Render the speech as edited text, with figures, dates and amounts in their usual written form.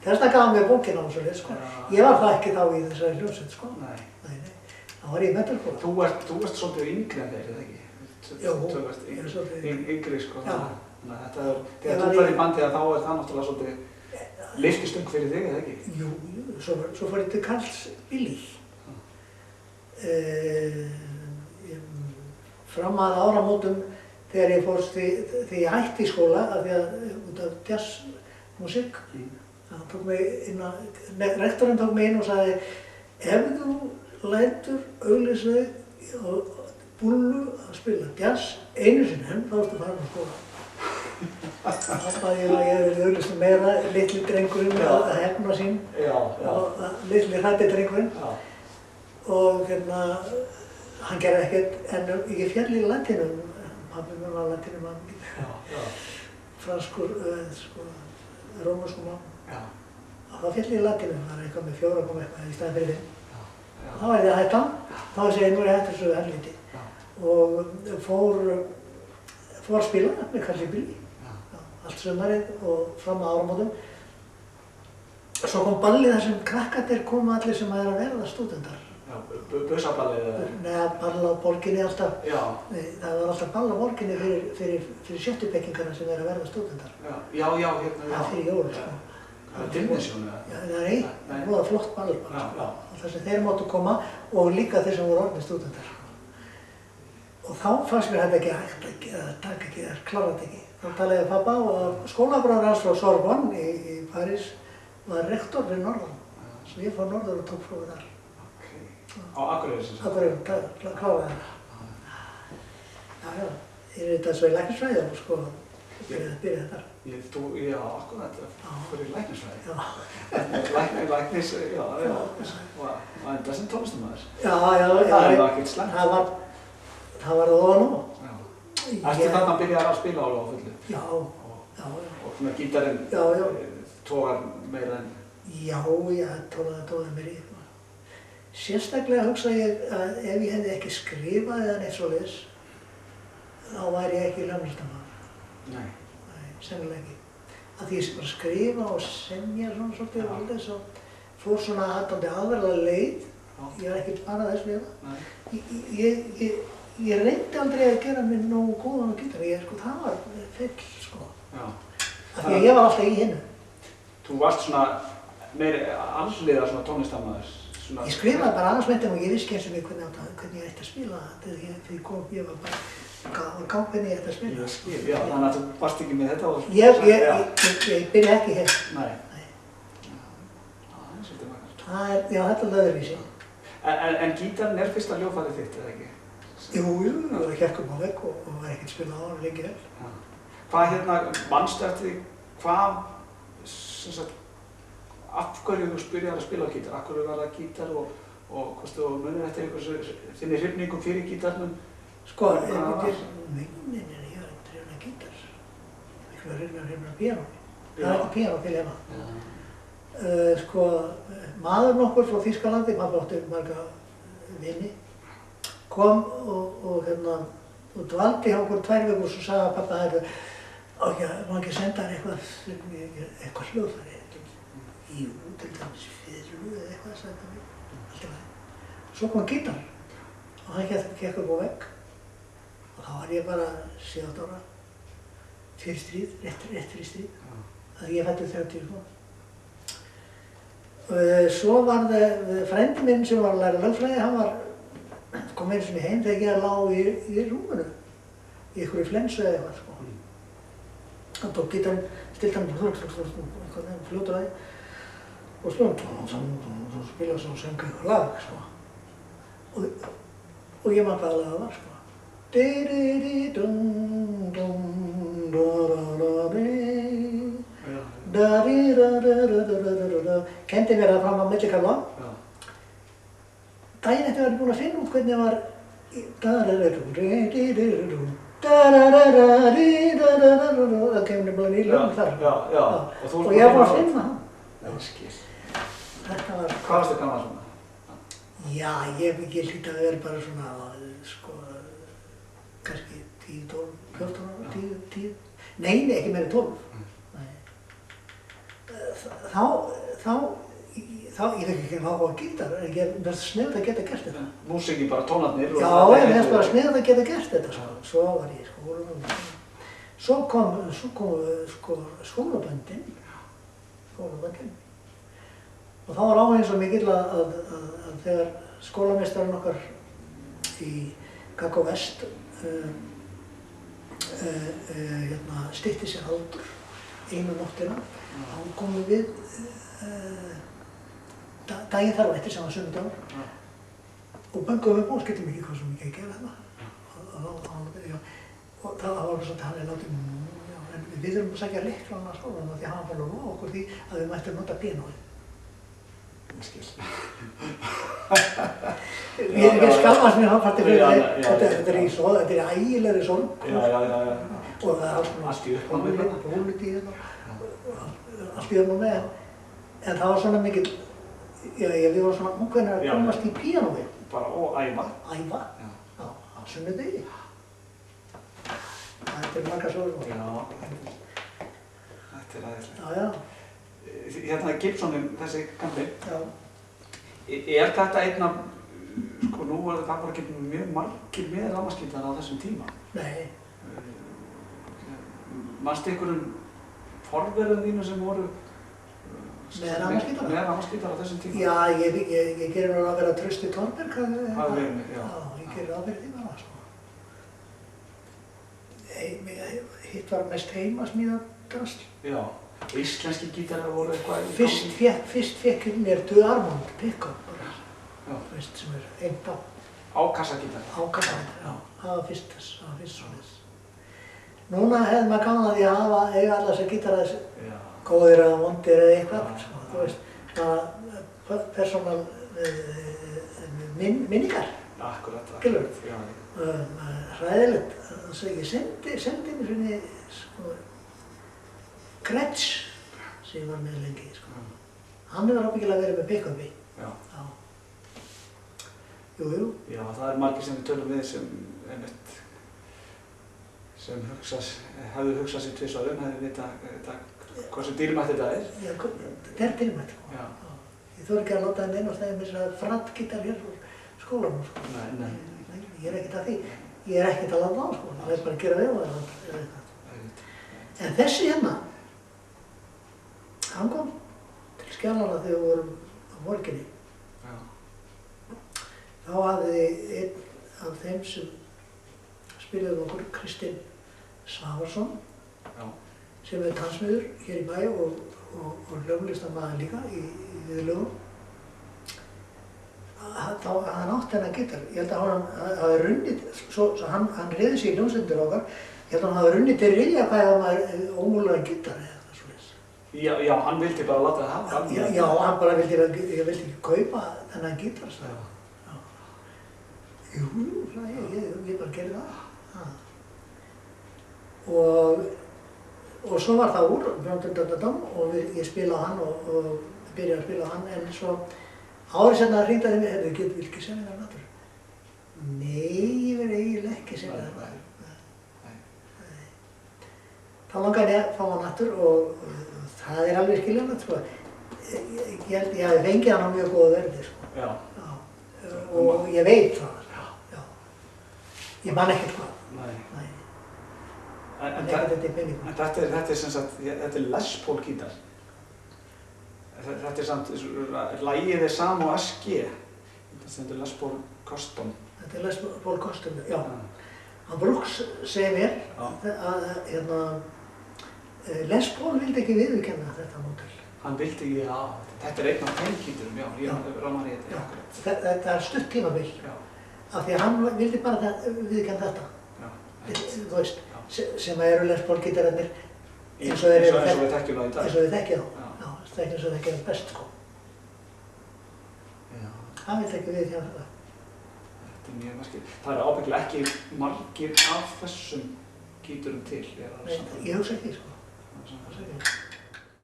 Þess vegna gaf hann mér bókina á þessu leið, sko. Ég var það ekki þá í þessari hljómsveit, sko. Nei. Þá var ég í menntaskóla. Þú varst svolítið yngri en þeir, eða ekki? Jú, ég er svolítið yngri, sko. Já. Þegar þú farið í bandið þá er það náttúrulega svolítið lyftistöng fyrir þig, eða ekki? Jú, svo fór ég til Karls Billy. Fram að áramótum þegar ég hætti í skóla af því að út af jazzmusík. Rektorinn tók mig inn og sagði ef þú lætur auglýsa þig á Búllu að spila jazz einu sinni enn, þá ertu farin á skóla. Þá bað ég að ég hefði verið auglýst meira, litli drengurinn að hefna sín, litli hræddi drengurinn. Og hann gerði ekkert, en ég féll í latinum, pabbi mér var latínumann, franskur, rómverskur mann. Þá féll ég í latinum, það var eitthvað með 4 eitthvað í staðinn fyrir 5. Þá var ég að hætta, þá segi ég nú er ég hættur svo helviti. Og fór að spila með Karls Billy, allt sumarið og fram að áramótum. Svo kom ballið þar sem krakkarnir komu allir sem að verða stúdentar. Busaballið eða? Nei, ball á borginni alltaf. Nei, það var alltaf ball á borginni fyrir sjöttubekkingarna sem að verða stúdentar. Já, hérna. Það fyrir jól, sko. Það er Dimension eða? Já, það er voða flott ball bara, sko. Þar sem þeir máttu koma og líka þeir sem voru orðnir stúdentar. Og þá fannst mér þetta ekki hægt að taka ekki, það kláraði ekki. Þá talaði ég pappa og skólabróðir hans frá Sorbonne í París var rektor fyrir norðan. Svo ég fór norður og tók prófið þar. Á Akureyri sem sagt? Akureyri, kláraði það. Já, ég er þetta svo í læknisfræði og sko, byrjaði þar. Já, akkurat, fyrir læknisfræði. Já. Læknis, og enda sem tónlistarmaður. Já. Það er ekkert slæmt. Það var það og nú. Ertu þarna að byrja að spila alveg á fullu? Já. Og svona gítarinn tógar meira en? Já, tógaði mér í. Sérstaklega hugsa ég að ef ég hefði ekki skrifað eða neitt svoleiðis, þá væri ég ekki hljómlistarmaður. Nei, sennilega ekki. Af því ég var að skrifa og semja svona svolítið og alltaf svo fór svona aðdandi aðverðlega leið. Ég var ekki bara þess við það. Ég reyndi aldrei að gera mér nógu góðan á gítar. Það var feill, sko. Af því að ég var alltaf í hinnu. Þú varst svona meiri alliða svona tónlistarmaður? Ég skrifaði bara annars og ég vissi ekki eins og við hvernig ég ætti að spila þetta. Þegar ég kom, ég var bara gá hvernig ég ætti að spila. Ég skil, já, þannig að þú varst ekki með þetta og... Ég byrja ekki hér. Nei. Það er svolítið makar. Já, þetta er öðruvísi. En gítarinn er fyrsta hljóðfærið þitt, eða ekki? Jú, það hékk á vegg og var ekkert spilað á hann lengi vel. Hvað manstu eftir því, hvað, sem sagt, af hverju þú byrjaði að spila á gítar? Af hverju var það gítar og þú munir eftir þinni hrifningum fyrir gítarnum? Sko, ég var ekki hrifin af gítar. Ég var hrifin af píanói. Það er ekki píanó til heima. Sko, maður nokkur frá Þýskalandi, pabbi átti marga vini, kom og dvaldi hjá okkur 2 vikur og svo sagði pappa má ekki senda hann eitthvað hljóðfæri. Jú, til dæmis fiðlu eða eitthvað, sagði pabbi. Allt í lagi. Svo kom gítar og hann gekk upp á vegg og þá var ég bara 7-8 ára fyrir stríð, rétt fyrir stríð. Að ég fæddi 30 sko. Svo var það frændi minn sem var að læra lögfræði, hann kom einu sinni heim þegar ég lá í rúminu, í einhverju flensu eða eitthvað, sko. Hann tók gítarinn, stilti hann fljótur að því og spilum, spilaði svo og söng eitthvað lag, sko. Og ég man hvað lag það var, sko. Kendi mér það fram á milli kafla. Daginn eftir var ég búinn að finna út hvernig var það kemur nefnilega ný lögum þar. Og ég var búinn að finna hann. Þetta var... Hvað varstu gamall svona? Já, ég hlýt að vera bara svona, sko, kannski 10, 12, 14 ára, 10. Nei, ekki meira 12. ég fekk ekki áhuga á gítar, en ég finnst sniðugt að geta gert þetta. Músíkin bara tónarnir? Já, ég finnst bara sniðugt að geta gert þetta, sko. Svo var ég í skólanum. Svo kom skólaböndin. Og þá var áhuginn svo mikill að þegar skólameistarinn okkar í Gaggo Vest stytti sér aldur einu nóttina, þá komum við daginn þar á eftir sem var sunnudagur og bönguðum upp og skiptum ekki hvað svo mikið að gera þarna. Og það var alveg svona, hann látið en við þurfum að sækja lyklana á skólanum því hann var bara að lofa okkur því að við mættum nota píanóið. Ég skil. Ég skammast mér hálfparti fyrir þetta er ægilegri sorg. Og það er allt í pólitíð allt í öfnum með. En það var svona mikil, við vorum svona ungverðir að komast í píanóið. Bara og æfa. Æfa, já, á sunnudegi. Þetta er margar sögur. Já, þetta er aðeinslega. Já, já. Hérna Gibsonin, þessi gamli. Já. Er þetta einn af, sko nú var þetta bara ekki mjög margir með rafmagnsgítar á þessum tíma? Nei. Manstu einhverjum forverðum þínu sem voru með rafmagnsgítara? Með rafmagnsgítara á þessum tíma? Já, ég gerir nú að vera Trausti Thorberg. Það verið, já. Já, ég gerir að vera því bara, sko. Hitt var mest heimasmíðadrasl. Já, íslenski gítarar voru eitthvað í Fyrst fekk mér Duarmond pick-up bara, sem er einn á. Á kassagítar? Á kassagítar, já. Það var fyrst svoleiðis. Núna hefði maður gaman að því að eiga alla þessar gítarar góðir eða vondir eða eitthvað, sko. Þú veist, bara persónal minningar. Akkurat. Hræðilegt. Ég sendi mér svona Gretsch sem ég var með lengi, sko. Hann hefur ábyggilega verið með pick-upi. Já. Jú. Já, það er margir sem við tölum við sem hefðu hugsað sér tvisvar hefðu vitað hversu dýrmætt þetta er. Já, þetta er dýrmætt, sko. Já. Ég þori ekki að láta hann einast þegar mér að frattgítar hér úr skólanum, sko. Nei. Ég er ekkert að því. Ég er ekkert að láta á, sko. Það er bara að gera vel á það. En þessi hérna, hann kom til Skjálfanda þegar við vorum á Borginni. Já. Þá hafði einn af þeim sem spilaði okkur, Kristinn Svavarsson, sem er tannsmiður hér í bæ og hljómlistarmaður líka í viðlögum. Þá hann átti hennar gítar. Ég held að hann hafi runnið, hann réði sig í hljómsveitir okkar, ég held að hann hafi runnið til Rilja hvað ef maður ómúlulega gítar eða eitthvað svoleiðis. Já, hann vildi bara láta það hafa. Já, hann bara vildi ekki kaupa þennan gítar, sagði hann. Jú, ég bara gerði það. Og svo var það úr, og ég spilaði hann og byrjaði að spila hann, en svo árið seinna hringdi hann í mig, viltu ekki semja þér nattur? Nei, ég verði eiginlega ekki semja þér nattur. Þá langaði ég að fá hann nattur og það er alveg skiljanlegt, sko. Ég held ég hafi fengið hann á mjög góðu verði, sko. Já. Og ég veit það. Já. Ég man ekkert hvað. Nei. En ekkert þetta í minningum. En þetta er sem sagt, þetta er Les Paul gítar. Þetta er samt, lagið er sama á SG. Þetta er Les Paul Custom. Þetta er Les Paul Custom, já. Hann Brooks segir mér að Les Paul vildi ekki viðurkenna þetta módel. Hann vildi ekki, já. Þetta er einn af þeim gíturum, já. Ég ramar í þetta. Þetta er stutt tímabil. Já. Af því að hann vildi bara viðurkenna þetta. Já. Þú veist, sem eru Les Paul gítararnir eins og við þekkjum það í dag. Eins og við þekkjum þá. Það er eins og það gerir best, sko. Já. Hann vildi ekki viðurkenna þetta. Þetta er mjög merkilegt. Það eru ábyggilega ekki margir af þessum gíturum til. Nei, ég hugsa ekki, sko.